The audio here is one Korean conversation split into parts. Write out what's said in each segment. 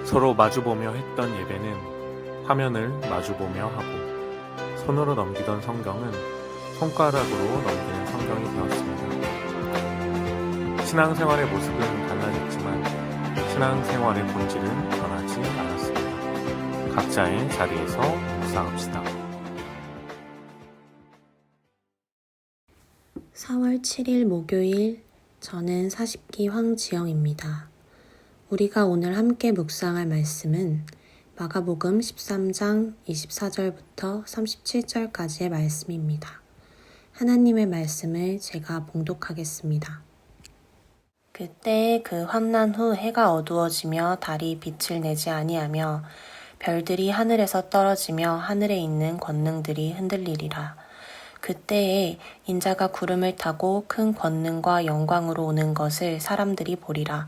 서로 마주보며 했던 예배는 화면을 마주보며 하고 손으로 넘기던 성경은 손가락으로 넘기는 성경이 되었습니다. 신앙생활의 모습은 달라졌지만 신앙생활의 본질은 변하지 않았습니다. 각자의 자리에서 묵상합시다. 4월 7일 목요일, 저는 40기 황지영입니다. 우리가 오늘 함께 묵상할 말씀은 마가복음 13장 24절부터 37절까지의 말씀입니다. 하나님의 말씀을 제가 봉독하겠습니다. 그때에 그 환난 후 해가 어두워지며 달이 빛을 내지 아니하며 별들이 하늘에서 떨어지며 하늘에 있는 권능들이 흔들리리라. 그때에 인자가 구름을 타고 큰 권능과 영광으로 오는 것을 사람들이 보리라.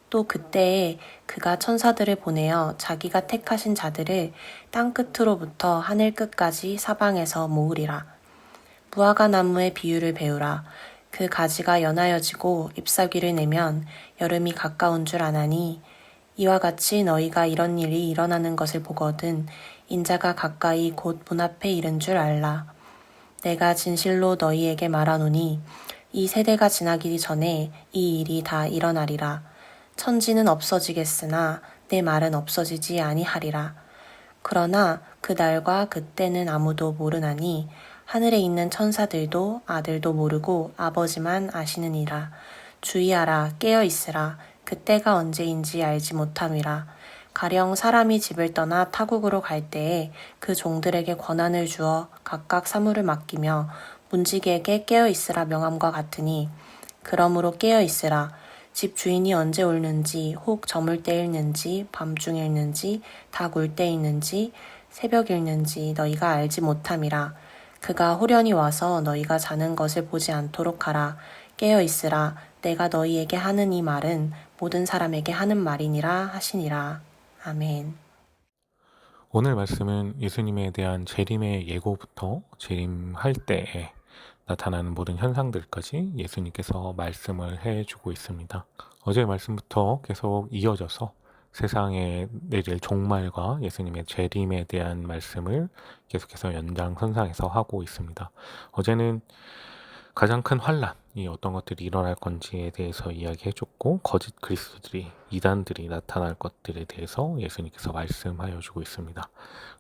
또 그때에 그가 천사들을 보내어 자기가 택하신 자들을 땅 끝으로부터 하늘 끝까지 사방에서 모으리라. 무화과 나무의 비유를 배우라. 그 가지가 연하여지고 잎사귀를 내면 여름이 가까운 줄 아나니 이와 같이 너희가 이런 일이 일어나는 것을 보거든 인자가 가까이 곧 문 앞에 이른 줄 알라. 내가 진실로 너희에게 말하노니 이 세대가 지나기 전에 이 일이 다 일어나리라. 천지는 없어지겠으나 내 말은 없어지지 아니하리라. 그러나 그 날과 그때는 아무도 모르나니 하늘에 있는 천사들도 아들도 모르고 아버지만 아시느니라. 주의하라, 깨어 있으라. 그때가 언제인지 알지 못함이라. 가령 사람이 집을 떠나 타국으로 갈 때에 그 종들에게 권한을 주어 각각 사물을 맡기며 문지기에게 깨어 있으라 명함과 같으니 그러므로 깨어 있으라. 집 주인이 언제 올는지 혹 저물 때일는지 밤중일는지 닭 울 때일는지 새벽일는지 너희가 알지 못함이라. 그가 호련히 와서 너희가 자는 것을 보지 않도록 하라. 깨어 있으라. 내가 너희에게 하는 이 말은 모든 사람에게 하는 말이니라 하시니라. 아멘. 오늘 말씀은 예수님에 대한 재림의 예고부터 재림할 때에 나타나는 모든 현상들까지 예수님께서 말씀을 해주고 있습니다. 어제 말씀부터 계속 이어져서 세상에 내릴 종말과 예수님의 재림에 대한 말씀을 계속해서 연장선상에서 하고 있습니다. 어제는 가장 큰 환란이 어떤 것들이 일어날 건지에 대해서 이야기해줬고 거짓 그리스도들이 이단들이 나타날 것들에 대해서 예수님께서 말씀하여 주고 있습니다.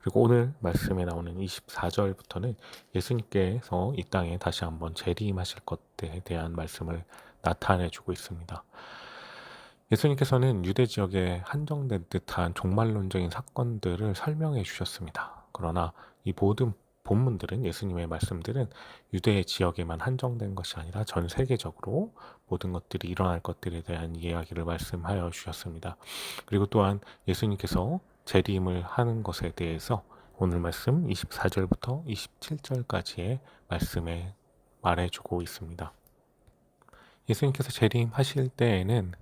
그리고 오늘 말씀에 나오는 24절부터는 예수님께서 이 땅에 다시 한번 재림하실 것에 대한 말씀을 나타내 주고 있습니다. 예수님께서는 유대 지역에 한정된 듯한 종말론적인 사건들을 설명해 주셨습니다. 그러나 이 모든 본문들은 예수님의 말씀들은 유대 지역에만 한정된 것이 아니라 전 세계적으로 모든 것들이 일어날 것들에 대한 이야기를 말씀하여 주셨습니다. 그리고 또한 예수님께서 재림을 하는 것에 대해서 오늘 말씀 24절부터 27절까지의 말씀에 말해주고 있습니다. 예수님께서 재림하실 때에는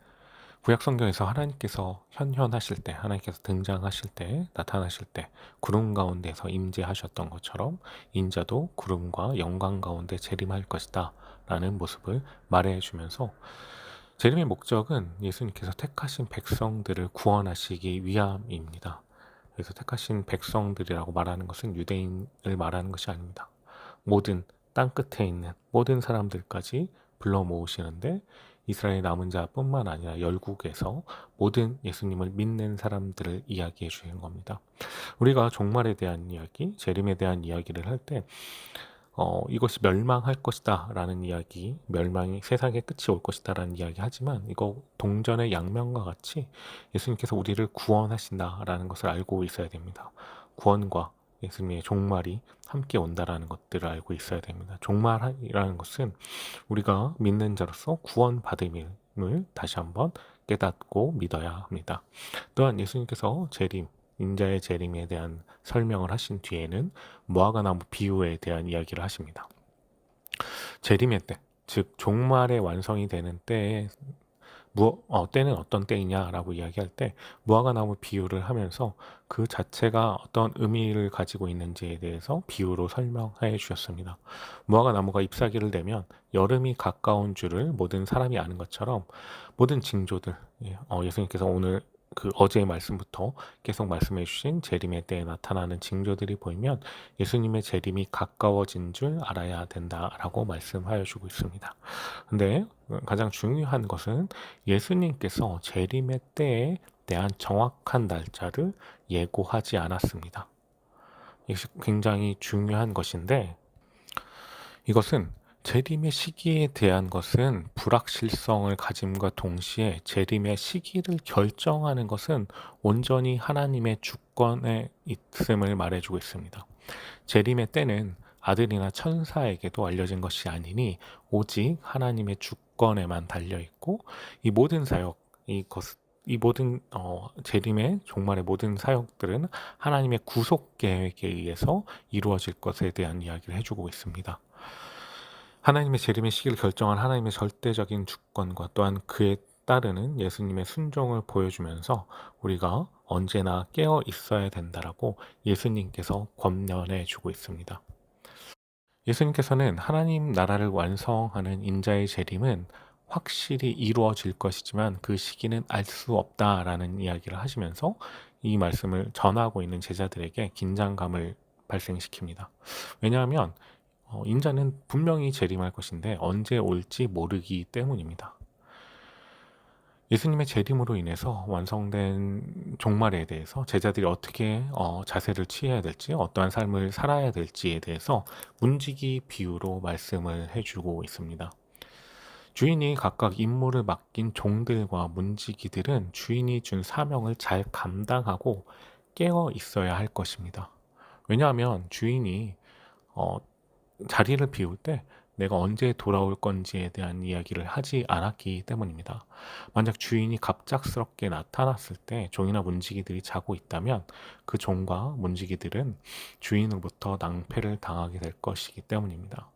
구약 성경에서 하나님께서 현현하실 때, 하나님께서 등장하실 때, 나타나실 때 구름 가운데서 임재하셨던 것처럼 인자도 구름과 영광 가운데 재림할 것이다 라는 모습을 말해주면서 재림의 목적은 예수님께서 택하신 백성들을 구원하시기 위함입니다. 그래서 택하신 백성들이라고 말하는 것은 유대인을 말하는 것이 아닙니다. 모든 땅 끝에 있는 모든 사람들까지 불러 모으시는데 이스라엘 남은 자뿐만 아니라 열국에서 모든 예수님을 믿는 사람들을 이야기해 주는 겁니다. 우리가 종말에 대한 이야기, 재림에 대한 이야기를 할 때 이것이 멸망할 것이다 라는 이야기, 멸망이 세상의 끝이 올 것이다 라는 이야기 하지만 이거 동전의 양면과 같이 예수님께서 우리를 구원하신다 라는 것을 알고 있어야 됩니다. 구원과 예수님의 종말이 함께 온다라는 것들을 알고 있어야 됩니다. 종말이라는 것은 우리가 믿는 자로서 구원받음을 다시 한번 깨닫고 믿어야 합니다. 또한 예수님께서 재림, 인자의 재림에 대한 설명을 하신 뒤에는 무화과나무 비유에 대한 이야기를 하십니다. 재림의 때, 즉 종말의 완성이 되는 때에 때는 어떤 때이냐라고 이야기할 때 무화과나무 비유를 하면서 그 자체가 어떤 의미를 가지고 있는지에 대해서 비유로 설명해 주셨습니다. 무화과나무가 잎사귀를 내면 여름이 가까운 줄을 모든 사람이 아는 것처럼 모든 징조들, 예수님께서 오늘 그 어제의 말씀부터 계속 말씀해 주신 재림의 때에 나타나는 징조들이 보이면 예수님의 재림이 가까워진 줄 알아야 된다라고 말씀하여 주고 있습니다. 근데 가장 중요한 것은 예수님께서 재림의 때에 대한 정확한 날짜를 예고하지 않았습니다. 이것이 굉장히 중요한 것인데, 이것은 재림의 시기에 대한 것은 불확실성을 가짐과 동시에 재림의 시기를 결정하는 것은 온전히 하나님의 주권에 있음을 말해주고 있습니다. 재림의 때는 아들이나 천사에게도 알려진 것이 아니니 오직 하나님의 주권에만 달려 있고, 이 모든 사역, 이 모든 재림의 종말의 모든 사역들은 하나님의 구속 계획에 의해서 이루어질 것에 대한 이야기를 해주고 있습니다. 하나님의 재림의 시기를 결정한 하나님의 절대적인 주권과 또한 그에 따르는 예수님의 순종을 보여주면서 우리가 언제나 깨어 있어야 된다라고 예수님께서 권면해 주고 있습니다. 예수님께서는 하나님 나라를 완성하는 인자의 재림은 확실히 이루어질 것이지만 그 시기는 알 수 없다라는 이야기를 하시면서 이 말씀을 전하고 있는 제자들에게 긴장감을 발생시킵니다. 왜냐하면 인자는 분명히 재림할 것인데 언제 올지 모르기 때문입니다. 예수님의 재림으로 인해서 완성된 종말에 대해서 제자들이 어떻게 자세를 취해야 될지, 어떠한 삶을 살아야 될지에 대해서 문지기 비유로 말씀을 해주고 있습니다. 주인이 각각 임무를 맡긴 종들과 문지기들은 주인이 준 사명을 잘 감당하고 깨어 있어야 할 것입니다. 왜냐하면 주인이 어, 자리를 비울 때 내가 언제 돌아올 건지에 대한 이야기를 하지 않았기 때문입니다. 만약 주인이 갑작스럽게 나타났을 때 종이나 문지기들이 자고 있다면 그 종과 문지기들은 주인으로부터 낭패를 당하게 될 것이기 때문입니다.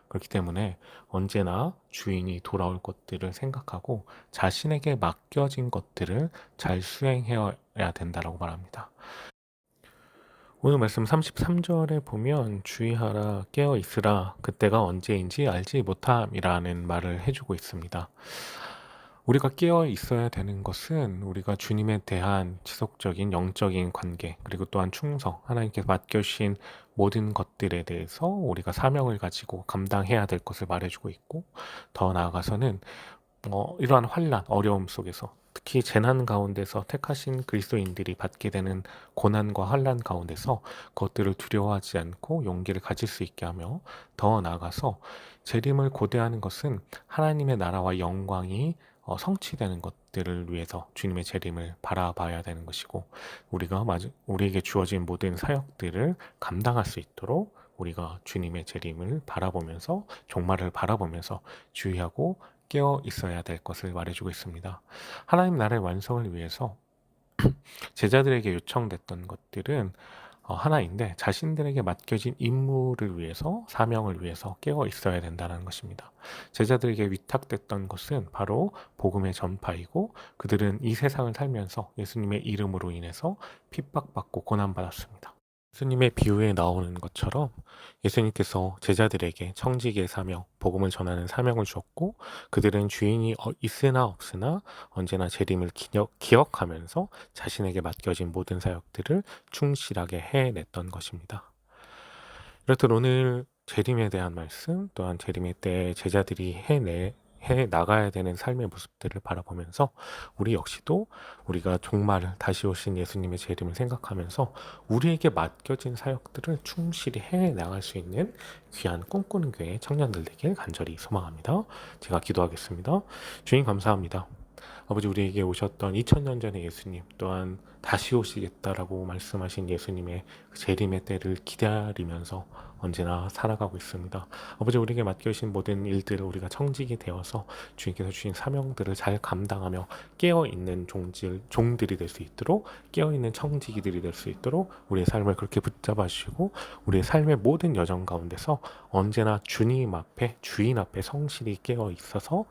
그렇기 때문에 언제나 주인이 돌아올 것들을 생각하고 자신에게 맡겨진 것들을 잘 수행해야 된다고 말합니다. 오늘 말씀 33절에 보면 주의하라 깨어 있으라 그때가 언제인지 알지 못함이라는 말을 해주고 있습니다. 우리가 깨어 있어야 되는 것은 우리가 주님에 대한 지속적인 영적인 관계, 그리고 또한 충성, 하나님께서 맡겨주신 모든 것들에 대해서 우리가 사명을 가지고 감당해야 될 것을 말해주고 있고, 더 나아가서는 이러한 환난, 어려움 속에서 특히 재난 가운데서 택하신 그리스도인들이 받게 되는 고난과 환난 가운데서 그것들을 두려워하지 않고 용기를 가질 수 있게 하며, 더 나아가서 재림을 고대하는 것은 하나님의 나라와 영광이 성취되는 것들을 위해서 주님의 재림을 바라봐야 되는 것이고, 우리에게 주어진 모든 사역들을 감당할 수 있도록 우리가 주님의 재림을 바라보면서, 종말을 바라보면서 주의하고 깨어 있어야 될 것을 말해주고 있습니다. 하나님 나라의 완성을 위해서 제자들에게 요청됐던 것들은 하나인데, 자신들에게 맡겨진 임무를 위해서, 사명을 위해서 깨어 있어야 된다는 것입니다. 제자들에게 위탁됐던 것은 바로 복음의 전파이고, 그들은 이 세상을 살면서 예수님의 이름으로 인해서 핍박받고 고난받았습니다. 예수님의 비유에 나오는 것처럼 예수님께서 제자들에게 청지기의 사명, 복음을 전하는 사명을 주었고, 그들은 주인이 있으나 없으나 언제나 재림을 기억하면서 자신에게 맡겨진 모든 사역들을 충실하게 해냈던 것입니다. 이렇듯 오늘 재림에 대한 말씀, 또한 재림의 때 제자들이 해 나가야 되는 삶의 모습들을 바라보면서 우리 역시도 우리가 종말을 다시 오신 예수님의 재림을 생각하면서 우리에게 맡겨진 사역들을 충실히 해 나갈 수 있는 귀한 꿈꾸는 교회 청년들 되길 간절히 소망합니다. 제가 기도하겠습니다. 주님 감사합니다. 아버지, 우리에게 오셨던 2000년 전의 예수님, 또한 다시 오시겠다라고 말씀하신 예수님의 그 재림의 때를 기다리면서 언제나 살아가고 있습니다. 아버지, 우리에게 맡겨주신 모든 일들을 우리가 청직이 되어서 주님께서 주신 사명들을 잘 감당하며 깨어있는 종들이 될 수 있도록, 깨어있는 청지기들이 될 수 있도록 우리의 삶을 그렇게 붙잡아 주시고, 우리의 삶의 모든 여정 가운데서 언제나 주님 앞에, 주인 앞에 성실히 깨어 있어서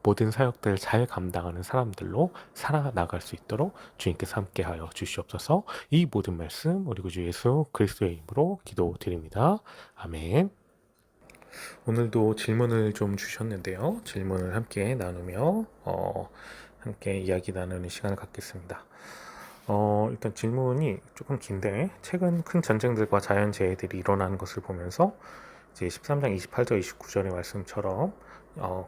모든 사역들을 잘 감당하는 사람들로 살아나갈 수 있도록 주님께서 함께하여 주시옵소서. 이 모든 말씀 우리 구주 예수 그리스도의 이름으로 기도드립니다. 아멘. 오늘도 질문을 좀 주셨는데요. 질문을 함께 나누며 함께 이야기 나누는 시간을 갖겠습니다. 일단 질문이 조금 긴데, 최근 큰 전쟁들과 자연재해들이 일어나는 것을 보면서 이제 13장 28절 29절의 말씀처럼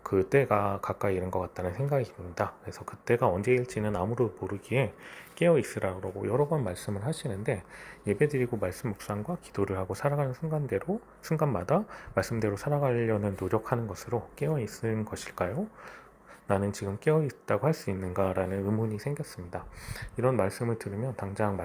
그때가 가까이 이른 것 같다는 생각이 듭니다. 그래서 그때가 언제일지는 아무도 모르기에 깨어 있으라고 여러 번 말씀을 하시는데, 예배드리고 말씀 묵상과 기도를 하고 살아가는 순간마다 말씀대로 살아가려는 노력하는 것으로 깨어 있는 것일까요? 나는 지금 깨어 있다고 할 수 있는가라는 의문이 생겼습니다. 이런 말씀을 들으면 당장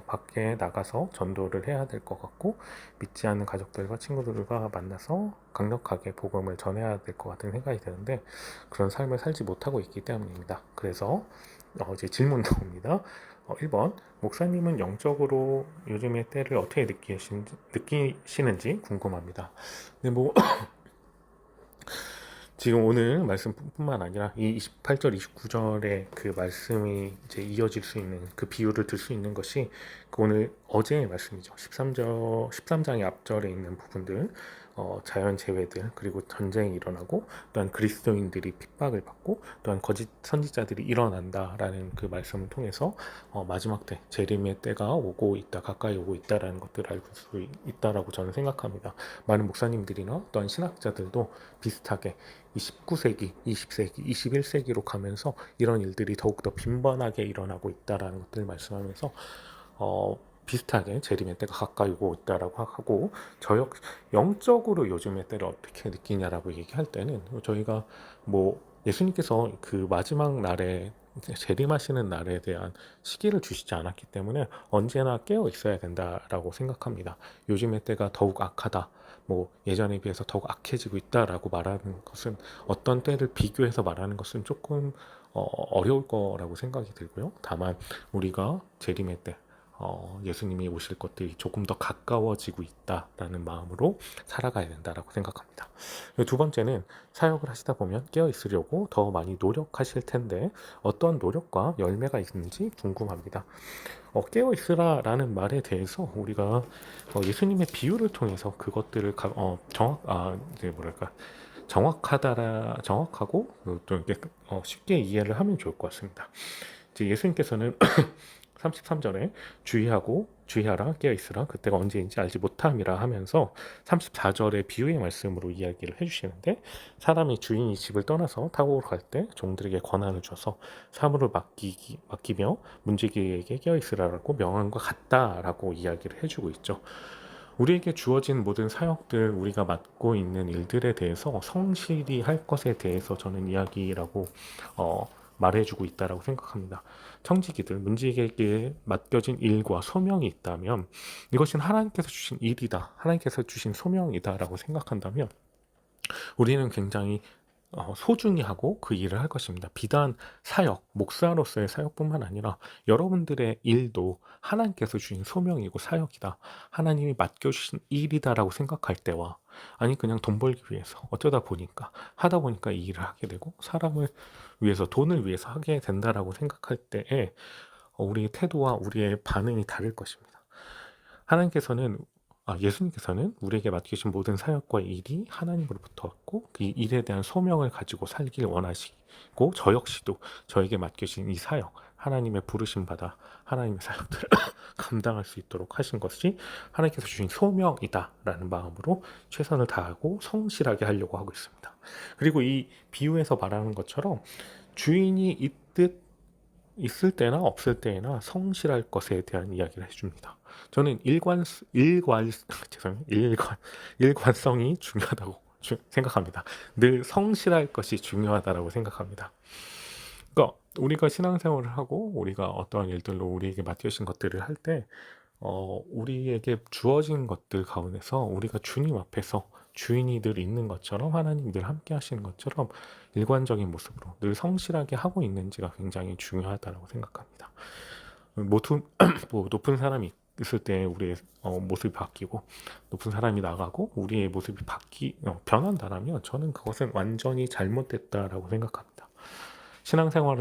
밖에 나가서 전도를 해야 될 것 같고, 믿지 않는 가족들과 친구들과 만나서 강력하게 복음을 전해야 될 것 같은 생각이 드는데, 그런 삶을 살지 못하고 있기 때문입니다. 그래서 이제 질문 나옵니다. 1번, 목사님은 영적으로 요즘의 때를 어떻게 느끼시는지 궁금합니다. 근데 지금 오늘 말씀뿐만 아니라 이 28절, 29절의 그 말씀이 이제 이어질 수 있는 그 비유를 들 수 있는 것이 그 오늘 어제의 말씀이죠. 13장의 앞절에 있는 부분들, 자연 재해들, 그리고 전쟁이 일어나고, 또한 그리스도인들이 핍박을 받고, 또한 거짓 선지자들이 일어난다라는 그 말씀을 통해서 마지막 때, 재림의 때가 오고 있다, 가까이 오고 있다라는 것들을 알 수 있다라고 저는 생각합니다. 많은 목사님들이나 또한 신학자들도 비슷하게 이 19세기, 20세기, 21세기로 가면서 이런 일들이 더욱더 빈번하게 일어나고 있다라는 것들을 말씀하면서 비슷하게 재림의 때가 가까이 오고 있다라고 하고, 영적으로 요즘의 때를 어떻게 느끼냐라고 얘기할 때는 저희가 예수님께서 그 마지막 날에 재림하시는 날에 대한 시기를 주시지 않았기 때문에 언제나 깨어 있어야 된다라고 생각합니다. 요즘의 때가 더욱 악하다, 예전에 비해서 더욱 악해지고 있다라고 말하는 것은, 어떤 때를 비교해서 말하는 것은 조금 어려울 거라고 생각이 들고요. 다만 우리가 재림의 때, 예수님이 오실 것들이 조금 더 가까워지고 있다라는 마음으로 살아가야 된다라고 생각합니다. 두 번째는, 사역을 하시다 보면 깨어 있으려고 더 많이 노력하실 텐데 어떤 노력과 열매가 있는지 궁금합니다. 깨어 있으라라는 말에 대해서 우리가 예수님의 비유를 통해서 그것들을 정확하고 또 이렇게 쉽게 이해를 하면 좋을 것 같습니다. 이제 예수님께서는 33절에 주의하라 깨어있으라 그때가 언제인지 알지 못함이라 하면서 34절의 비유의 말씀으로 이야기를 해주시는데, 사람이 주인이 집을 떠나서 타고 갈 때 종들에게 권한을 줘서 사물을 맡기며 문지기에게 깨어있으라라고 명한과 같다라고 이야기를 해주고 있죠. 우리에게 주어진 모든 사역들, 우리가 맡고 있는 일들에 대해서 성실히 할 것에 대해서 저는 이야기라고 말해주고 있다라고 생각합니다. 청지기들, 문지기에게 맡겨진 일과 소명이 있다면, 이것은 하나님께서 주신 일이다, 하나님께서 주신 소명이다라고 생각한다면, 우리는 굉장히 소중히 하고 그 일을 할 것입니다. 비단 목사로서의 사역뿐만 아니라 여러분들의 일도 하나님께서 주신 소명이고 사역이다, 하나님이 맡겨주신 일이다라고 생각할 때와, 아니 그냥 돈 벌기 위해서 하다 보니까 이 일을 하게 되고, 사람을 위해서, 돈을 위해서 하게 된다라고 생각할 때에 우리의 태도와 우리의 반응이 다를 것입니다. 예수님께서는 우리에게 맡기신 모든 사역과 일이 하나님으로부터 왔고, 이 일에 대한 소명을 가지고 살길 원하시고, 저 역시도 저에게 맡겨진 이 사역, 하나님의 부르심 받아 하나님의 사역들을 감당할 수 있도록 하신 것이 하나님께서 주신 소명이다라는 마음으로 최선을 다하고 성실하게 하려고 하고 있습니다. 그리고 이 비유에서 말하는 것처럼 주인이 있을 때나 없을 때나 성실할 것에 대한 이야기를 해줍니다. 저는 일관성이 중요하다고 생각합니다. 늘 성실할 것이 중요하다고 생각합니다. 그러니까 우리가 신앙생활을 하고 우리가 어떠한 일들로 우리에게 맡겨진 것들을 할 때, 우리에게 주어진 것들 가운데서 우리가 주님 앞에서 주인이 늘 있는 것처럼, 하나님 늘 함께 하시는 것처럼 일관적인 모습으로 늘 성실하게 하고 있는지가 굉장히 중요하다고 생각합니다. 높은 사람이 있을 때 우리의 모습이 바뀌고, 높은 사람이 나가고 우리의 모습이 변한다라면, 저는 그것은 완전히 잘못됐다라고 생각합니다. 신앙생활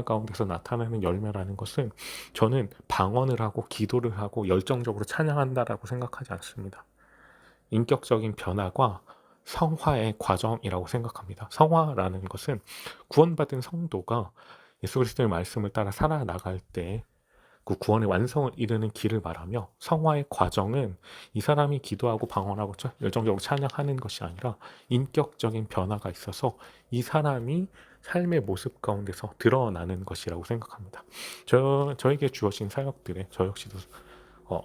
가운데서 나타나는 열매라는 것은, 저는 방언을 하고 기도를 하고 열정적으로 찬양한다라고 생각하지 않습니다. 인격적인 변화과 성화의 과정이라고 생각합니다. 성화라는 것은 구원받은 성도가 예수 그리스도의 말씀을 따라 살아나갈 때 그 구원의 완성을 이루는 길을 말하며, 성화의 과정은 이 사람이 기도하고 방언하고 열정적으로 찬양하는 것이 아니라 인격적인 변화가 있어서 이 사람이 삶의 모습 가운데서 드러나는 것이라고 생각합니다. 저에게 주어진 사역들에 저 역시도 어,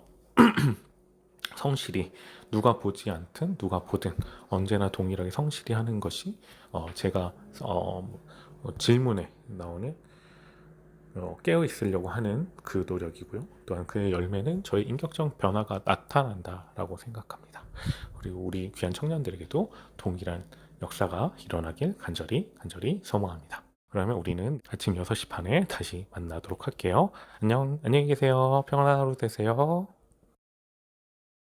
성실히, 누가 보지 않든 누가 보든 언제나 동일하게 성실히 하는 것이 제가 질문에 나오는 깨어 있으려고 하는 그 노력이고요. 또한 그의 열매는 저의 인격적 변화가 나타난다라고 생각합니다. 그리고 우리 귀한 청년들에게도 동일한 역사가 일어나길 간절히 소망합니다. 그러면 우리는 아침 6시 반에 다시 만나도록 할게요. 안녕히 계세요. 평안한 하루 되세요.